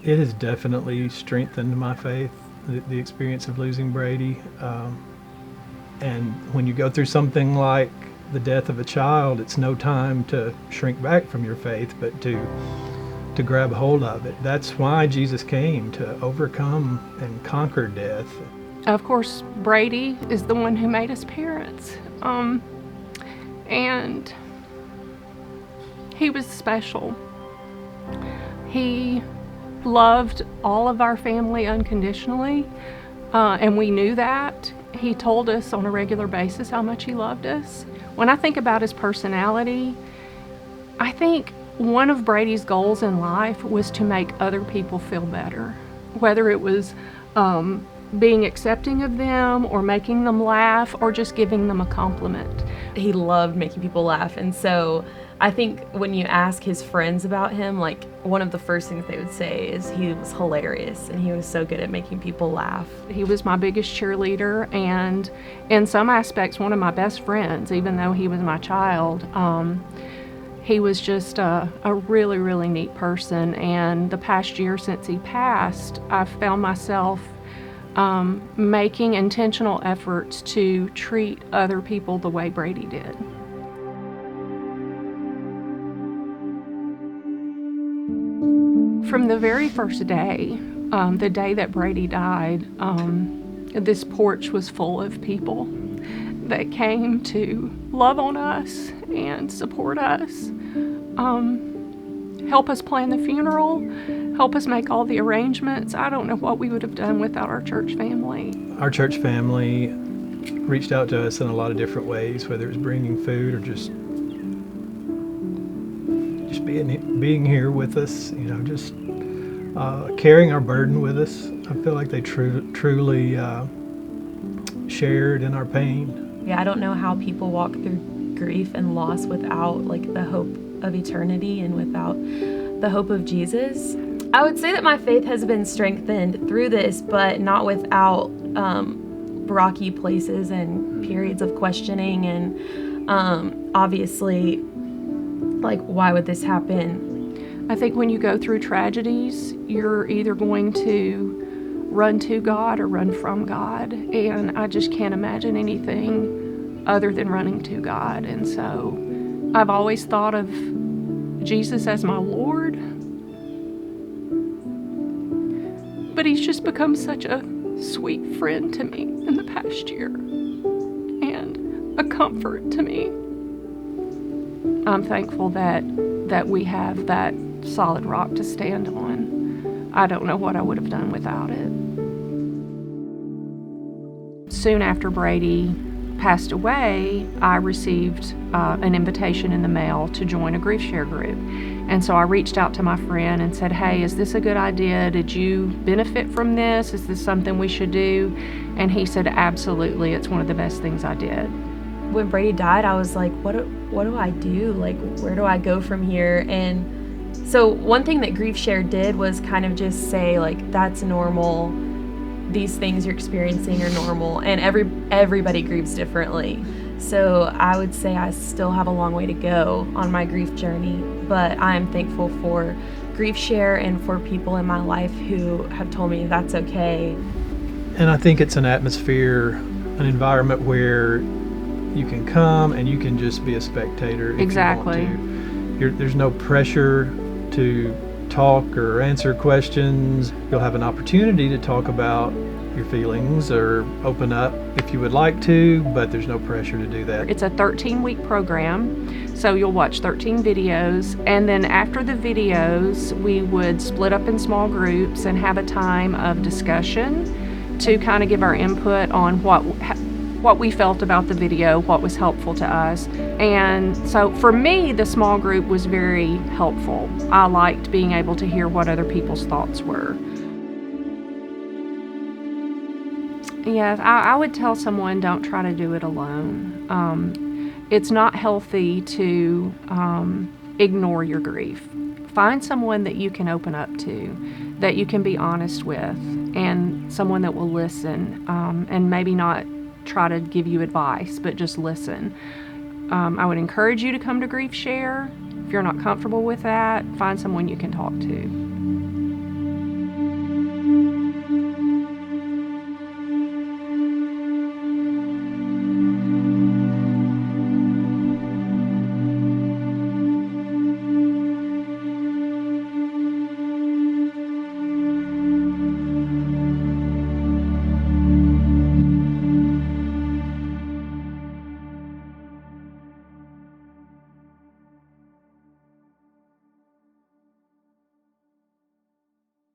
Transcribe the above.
It has definitely strengthened my faith, the experience of losing Brady. And when you go through something like the death of a child, it's no time to shrink back from your faith, but to grab hold of it. That's why Jesus came, to overcome and conquer death. Of course, Brady is the one who made us parents. And he was special. He loved all of our family unconditionally, and we knew that. He told us on a regular basis how much he loved us. When I think about his personality, I think one of Brady's goals in life was to make other people feel better, whether it was being accepting of them or making them laugh or just giving them a compliment. He loved making people laugh, and so I think when you ask his friends about him, like, one of the first things they would say is he was hilarious and he was so good at making people laugh. He was my biggest cheerleader and in some aspects one of my best friends, even though he was my child. He was just a really, really neat person, and the past year since he passed, I've found myself making intentional efforts to treat other people the way Brady did. From the very first day, the day that Brady died, this porch was full of people that came to love on us and support us, help us plan the funeral, help us make all the arrangements. I don't know what we would have done without our church family. Our church family reached out to us in a lot of different ways, whether it was bringing food or just being here with us, just carrying our burden with us. I feel like they truly shared in our pain. Yeah, I don't know how people walk through grief and loss without the hope of eternity and without the hope of Jesus. I would say that my faith has been strengthened through this, but not without rocky places and periods of questioning and obviously, why would this happen? I think when you go through tragedies, you're either going to run to God or run from God, and I just can't imagine anything other than running to God. And so I've always thought of Jesus as my Lord, but he's just become such a sweet friend to me in the past year and a comfort to me. I'm thankful that we have that solid rock to stand on. I don't know what I would have done without it. Soon after Brady passed away, I received an invitation in the mail to join a grief share group. And so I reached out to my friend and said, hey, is this a good idea? Did you benefit from this? Is this something we should do? And he said, absolutely, it's one of the best things I did. When Brady died, I was like, what do I do? Where do I go from here? And so one thing that Grief Share did was kind of just say, that's normal. These things you're experiencing are normal, and everybody grieves differently. So I would say I still have a long way to go on my grief journey, but I am thankful for Grief Share and for people in my life who have told me that's okay. And I think it's an atmosphere, an environment where you can come and you can just be a spectator if Exactly. you want to. There's no pressure to talk or answer questions. You'll have an opportunity to talk about your feelings or open up if you would like to, but there's no pressure to do that. It's a 13-week program, so you'll watch 13 videos, and then after the videos, we would split up in small groups and have a time of discussion to kind of give our input on what we felt about the video, what was helpful to us. And so for me, the small group was very helpful. I liked being able to hear what other people's thoughts were. Yes, I would tell someone, don't try to do it alone. It's not healthy to ignore your grief. Find someone that you can open up to, that you can be honest with, and someone that will listen, and maybe not try to give you advice, but just listen. I would encourage you to come to Grief Share. If you're not comfortable with that, find someone you can talk to.